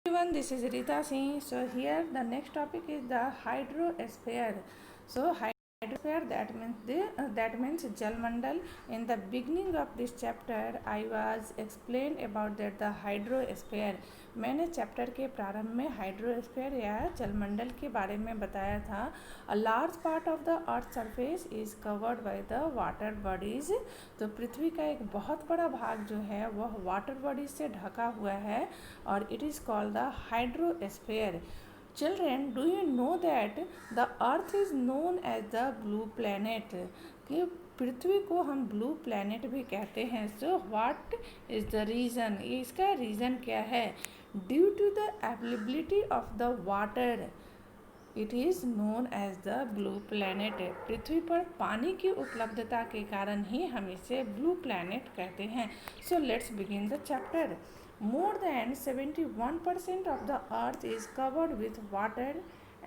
Everyone, this is Rita Singh. So here the next topic is the hydrosphere. So hydrosphere, that means Jalmandal. In the beginning of this chapter, I was explained about that the hydrosphere. मैंने chapter के प्रारंभ में hydrosphere या जलमंडल के बारे में बताया था. A large part of the earth surface is covered by the water bodies. तो पृथ्वी का एक बहुत बड़ा भाग जो है वह वाटर बॉडीज से ढका हुआ है और it is called the hydrosphere. Children, do you know that the earth is known as the blue planet? कि पृथ्वी को हम ब्लू प्लैनेट भी कहते हैं. So what is the reason? इसका रीज़न क्या है? Due to the availability of the water it is known as the blue planet. पृथ्वी पर पानी की उपलब्धता के कारण ही हम इसे ब्लू प्लैनेट कहते हैं. So let's begin the chapter. More than 71% of the earth is covered with water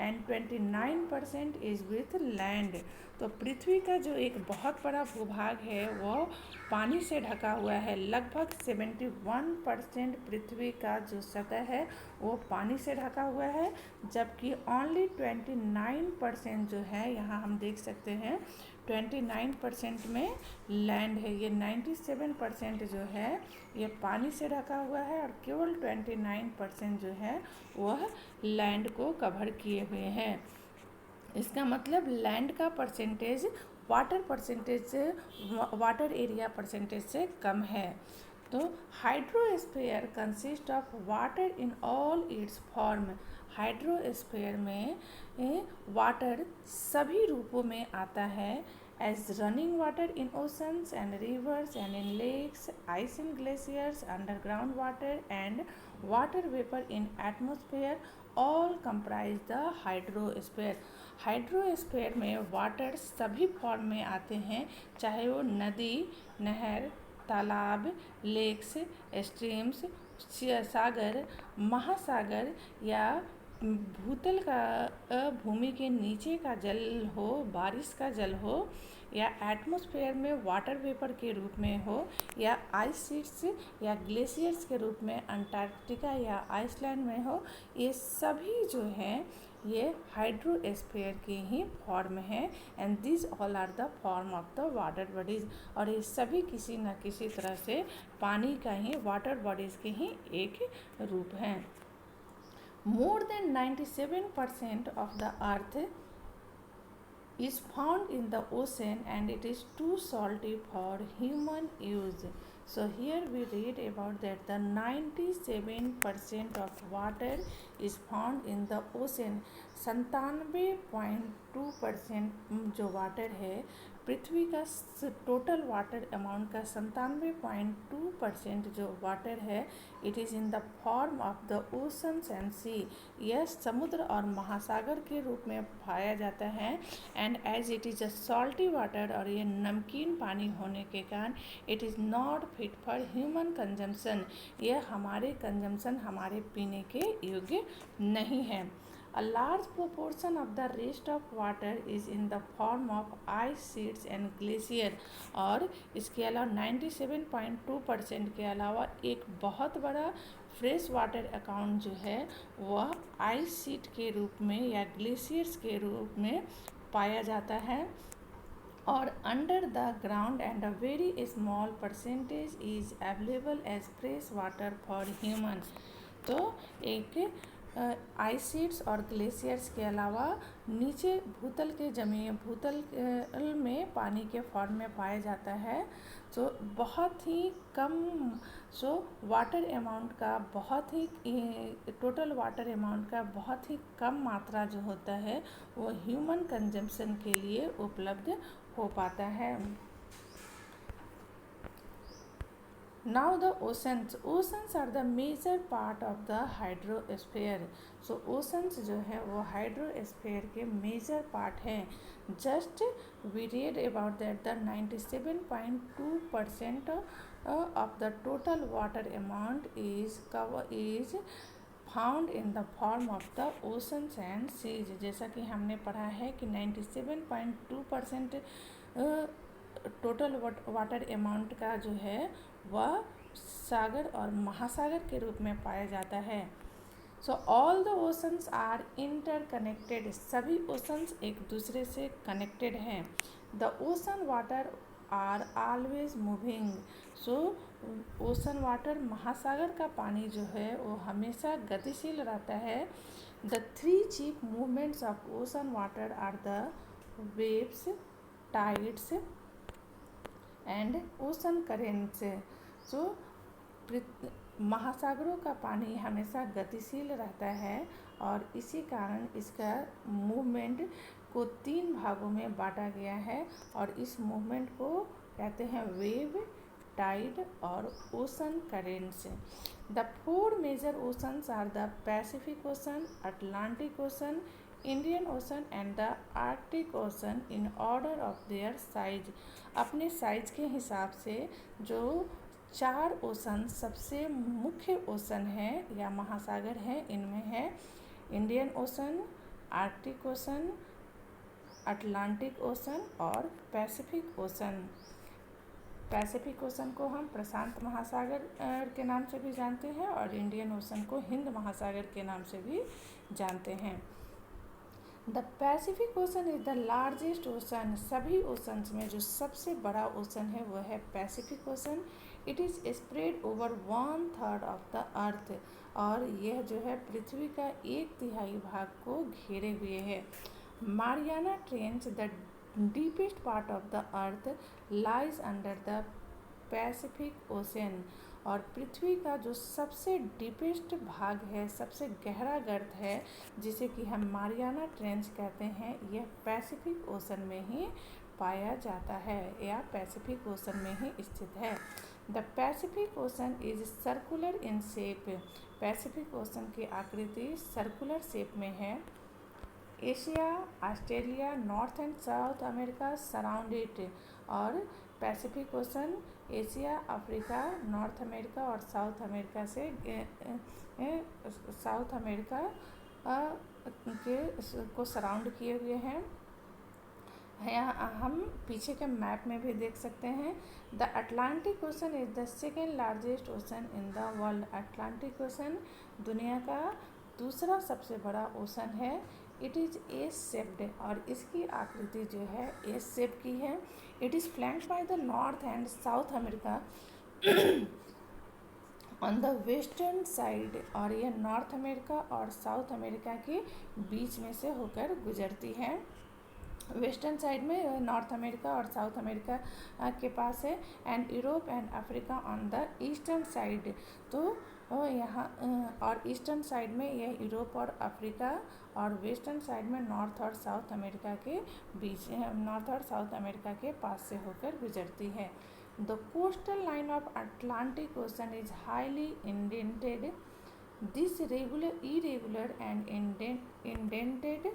and 29% is with land. तो पृथ्वी का जो एक बहुत बड़ा भूभाग है वो पानी से ढका हुआ है. लगभग 71% पृथ्वी का जो सतह है वो पानी से ढका हुआ है, जबकि ओनली 29% जो है, यहाँ हम देख सकते हैं 29% में लैंड है. ये 97% जो है ये पानी से ढका हुआ है और केवल 29% जो है वह लैंड को कवर किए हुए हैं. इसका मतलब लैंड का परसेंटेज वाटर एरिया परसेंटेज से कम है. तो hydrosphere consist of water in all it's form. Hydrosphere में वाटर सभी रूपों में आता है. as running water in oceans and rivers and in lakes, ice in glaciers, underground water and water vapor in atmosphere all comprise the hydrosphere. Hydrosphere में water सभी form में आते हैं, चाहे वो नदी, नहर, तालाब, लेक्स, स्ट्रीम्स, सागर, महासागर या भूतल का भूमि के नीचे का जल हो, बारिश का जल हो, या एटमॉस्फेयर में वाटर वेपर के रूप में हो, या आइस शीट्स या ग्लेशियर्स के रूप में अंटार्कटिका या आइसलैंड में हो. ये सभी जो हैं ये हाइड्रोस्फीयर की ही फॉर्म है. And this all are the form of the water bodies. और ये सभी किसी न किसी तरह से पानी का ही, वाटर बॉडीज़ के ही एक रूप हैं. More than 97% of the earth is found in the ocean and it is too salty for human use. So here we read about that the 97% of water is found in the ocean. 97.2% जो water है, पृथ्वी का total water amount का 97.2% जो water है it is in the form of the oceans and sea. यह समुद्र और महासागर के रूप में पाया जाता है. And as it is a salty water, और ये नमकीन पानी होने के कारण it is not fit for human consumption. यह हमारे कंजम्पशन, हमारे पीने के योग्य नहीं है. A large proportion of the rest of water is in the form of ice sheets and glacier. और इसके अलावा 97.2% के अलावा एक बहुत बड़ा फ्रेश वाटर अकाउंट जो है वह आइस शीट के रूप में या ग्लेशियर्स के रूप में पाया जाता है. और under the ground and a very small percentage is available as fresh water for human. तो एक आइस शीट्स और ग्लेशियर्स के अलावा नीचे भूतल में पानी के फॉर्म में पाया जाता है. तो बहुत ही कम, वाटर अमाउंट का टोटल वाटर अमाउंट का बहुत ही कम मात्रा जो होता है वो ह्यूमन कंजम्पशन के लिए उपलब्ध हो पाता है. Now the oceans are the major part of the hydrosphere. So oceans जो है वो हाइड्रोस्फीयर के मेजर पार्ट है. Just we read about that the 97.2% of the total water amount is found in the form of the oceans and seas. जैसा कि हमने पढ़ा है कि 97.2% टोटल वाटर अमाउंट का जो है वह सागर और महासागर के रूप में पाया जाता है. So all the oceans are interconnected, सभी ओशंस एक दूसरे से कनेक्टेड हैं। The ocean water are always moving, so ocean water महासागर का पानी जो है वो हमेशा गतिशील रहता है। The three chief movements of ocean water are the waves, tides and ocean currents. So महासागरों का पानी हमेशा गतिशील रहता है और इसी कारण इसका मूवमेंट को 3 भागों में बांटा गया है और इस मूवमेंट को कहते हैं वेव, टाइड और ocean currents. The 4 major oceans are the Pacific ocean, Atlantic ocean, Indian ocean and the Arctic ocean in order of their size. अपने साइज के हिसाब से जो 4 ओशन सबसे मुख्य ओशन है या महासागर है, इनमें है Indian ocean, Arctic ocean, Atlantic ocean और पैसिफिक ओशन। पैसिफिक ओशन को हम प्रशांत महासागर के नाम से भी जानते हैं और इंडियन ओशन को हिंद महासागर के नाम से भी जानते हैं। The Pacific Ocean is the largest ocean, सभी ओशंस में जो सबसे बड़ा ओशन है वो है Pacific ocean. It is spread over 1/3 of the earth, और यह जो है पृथ्वी का 1/3 भाग को घेरे हुए है। Mariana trench, the deepest part of the earth, lies under the Pacific ocean, और पृथ्वी का जो सबसे डीपेस्ट भाग है, सबसे गहरा गर्त है, जिसे कि हम मारियाना ट्रेंच कहते हैं, यह पैसिफिक ओशन में ही पाया जाता है या पैसिफिक ओशन में ही स्थित है। The Pacific Ocean is circular in shape, Pacific Ocean की आकृति सर्कुलर शेप में है। Asia, Australia, North and South America surround it, और Pacific Ocean Asia, Africa, North America और साउथ अमेरिका से साउथ अमेरिका के को सराउंड किए हुए हैं। यहाँ हम पीछे के मैप में भी देख सकते हैं। The Atlantic ocean is the second largest ocean in the world, Atlantic ocean दुनिया का दूसरा सबसे बड़ा ओशन है। इट इज़ एस शेप्ड, और इसकी आकृति जो है एस शेप की है। It is flanked by the north and South America on the western side, और यह नॉर्थ अमेरिका और साउथ अमेरिका के बीच में से होकर गुजरती है। वेस्टर्न साइड में नॉर्थ अमेरिका और साउथ अमेरिका के पास है, and Europe and Africa on the eastern side. तो यहाँ और ईस्टर्न साइड में यह यूरोप और अफ्रीका, और वेस्टर्न साइड में नॉर्थ और साउथ अमेरिका के बीच, नॉर्थ और साउथ अमेरिका के पास से होकर गुजरती है। The coastal line of Atlantic ocean is highly indented, this irregular and indented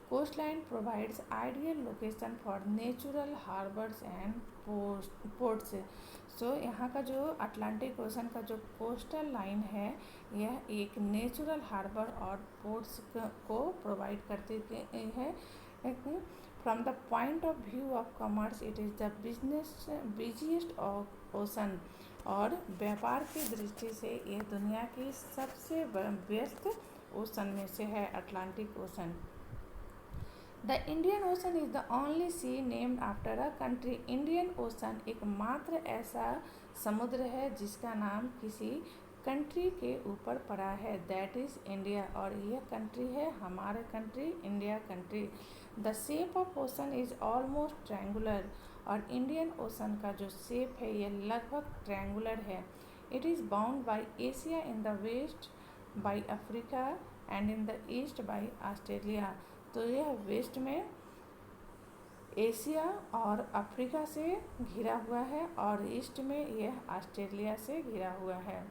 coastline provides ideal location for natural harbors and ports। सो यहाँ का जो अटलांटिक ओशन का जो कोस्टल लाइन है, यह एक नेचुरल हार्बर और पोर्ट्स को प्रोवाइड करती है। From the point of view of commerce it is the busiest ocean, और व्यापार की दृष्टि से यह दुनिया की सबसे व्यस्त ओशन में से है Atlantic ocean. The Indian ocean is the only sea named after a country, Indian ocean एकमात्र ऐसा समुद्र है जिसका नाम किसी कंट्री के ऊपर पड़ा है, दैट इज़ इंडिया, और यह कंट्री है हमारा country, India country. The shape of ocean is almost triangular, और इंडियन ओशन का जो शेप है यह लगभग ट्रायंगुलर है। It is bound by Asia in the west, by Africa and in the east by Australia. तो यह वेस्ट में एशिया और अफ्रीका से घिरा हुआ है और ईस्ट में यह ऑस्ट्रेलिया से घिरा हुआ है।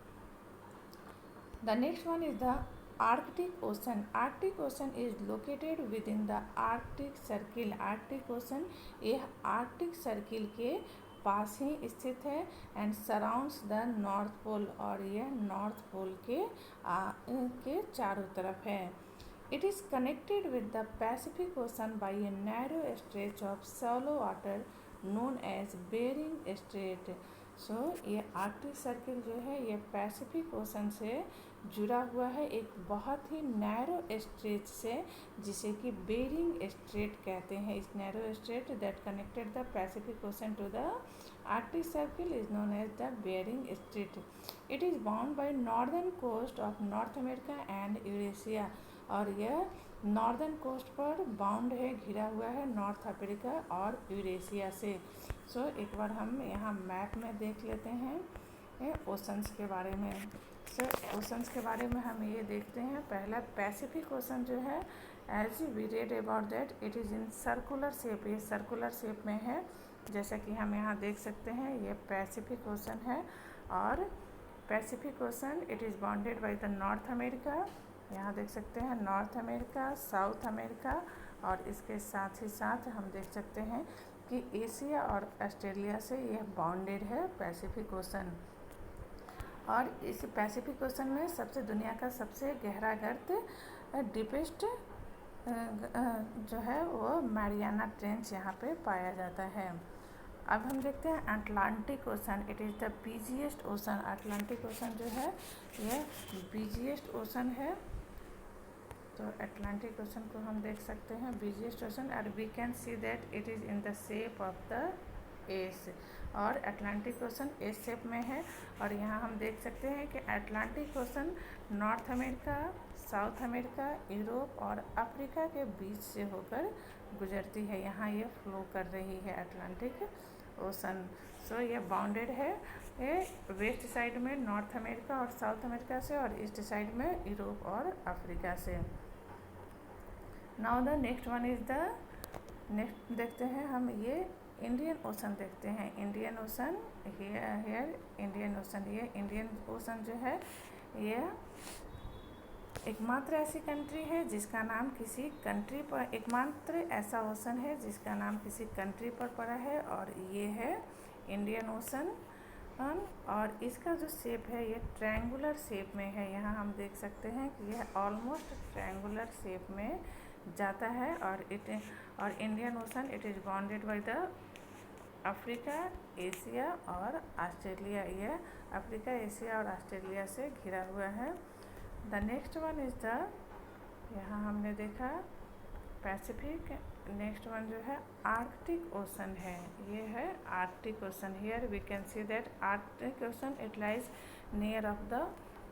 The next one is the Arctic ocean. Arctic ocean is located within the Arctic circle, Arctic ocean यह आर्कटिक सर्किल के पास ही स्थित है, and surrounds the north pole, और यह नॉर्थ पोल के चारों तरफ है। It is connected with the Pacific Ocean by a narrow stretch of shallow water known as Bering Strait। सो ये आर्कटिक सर्किल जो है ये पैसिफिक ओशन से जुड़ा हुआ है एक बहुत ही नैरो स्ट्रेच से, जिसे कि बेरिंग स्ट्रेट कहते हैं। This narrow strait that connected the Pacific ocean to the Arctic circle is known as the Bering strait. It is bound by northern coast of North America and Eurasia, और यह northern coast पर bound है, घिरा हुआ है north Africa और Eurasia से। सो एक बार हम यहाँ मैप में देख लेते हैं ओशंस के बारे में। ओशंस के बारे में हम ये देखते हैं। पहला पैसिफिक ओशन जो है, as we read about that, it is in circular shape, ये सर्कुलर शेप में है, जैसा कि हम यहाँ देख सकते हैं। ये पैसिफिक ओशन है, और Pacific ocean it is bounded by the north America, यहाँ देख सकते हैं नॉर्थ अमेरिका, साउथ अमेरिका, और इसके साथ ही साथ हम देख सकते हैं कि एशिया और ऑस्ट्रेलिया से यह बाउंडेड है पैसिफिक ओशन। और इस पैसिफिक ओशन में सबसे दुनिया का सबसे गहरा गर्त डीपेस्ट जो है वो मैरियाना ट्रेंच यहाँ पे पाया जाता है। अब हम देखते हैं Atlantic ocean. It is the busiest ocean. Atlantic ocean जो है यह बिजिएस्ट ओशन है। तो अटलांटिक ओशन को हम देख सकते हैं बिजिएस्ट ओशन, और we can see that it is in the shape of the S, और अटलांटिक ओशन एस शेप में है। और यहाँ हम देख सकते हैं कि Atlantic ocean North America, South America, Europe और अफ्रीका के बीच से होकर गुजरती है। यहाँ ये फ्लो कर रही है अटलांटिक ओशन। सो ये बाउंडेड है वेस्ट साइड में नॉर्थ अमेरिका और साउथ अमेरिका से, और ईस्ट साइड में यूरोप और अफ्रीका से। Now the next one is the next देखते हैं हम ये इंडियन ओशन देखते हैं। Indian ocean here Indian ocean, ये इंडियन ओशन जो है ये एकमात्र ऐसी कंट्री है जिसका नाम किसी कंट्री पर, एकमात्र ऐसा ओशन है जिसका नाम किसी कंट्री पर पड़ा है, और ये है इंडियन ओशन। और इसका जो शेप है ये ट्रायंगुलर शेप में है। यहाँ हम देख सकते हैं कि यह ऑलमोस्ट ट्रायंगुलर शेप में जाता है, और Indian ocean it is bounded by the Africa, Asia और ऑस्ट्रेलिया। यह अफ्रीका, एशिया और ऑस्ट्रेलिया से घिरा हुआ है। The next one is the, यहाँ हमने देखा पैसिफिक, नेक्स्ट वन जो है आर्कटिक ओशन है। ये है Arctic ocean. Here we can see that Arctic ocean it lies near of the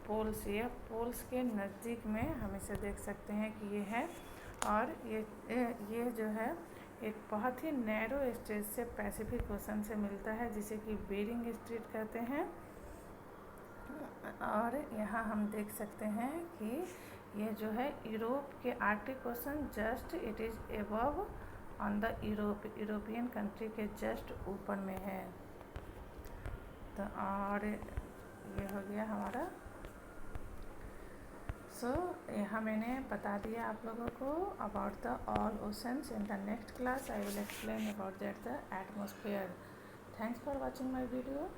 poles, ये पोल्स के नज़दीक में हम इसे देख सकते हैं कि ये है। और ये जो है एक बहुत ही नैरो स्ट्रेच से पैसिफिक ओशन से मिलता है, जिसे कि बेरिंग स्ट्रेट कहते हैं। और यहाँ हम देख सकते हैं कि ये जो है यूरोप के Arctic ocean just it is above on the European country के जस्ट ऊपर में है। तो और ये हो गया हमारा। सो यहाँ मैंने बता दिया आप लोगों को about the all oceans. In the next class I will explain about that the atmosphere. Thanks for watching my video.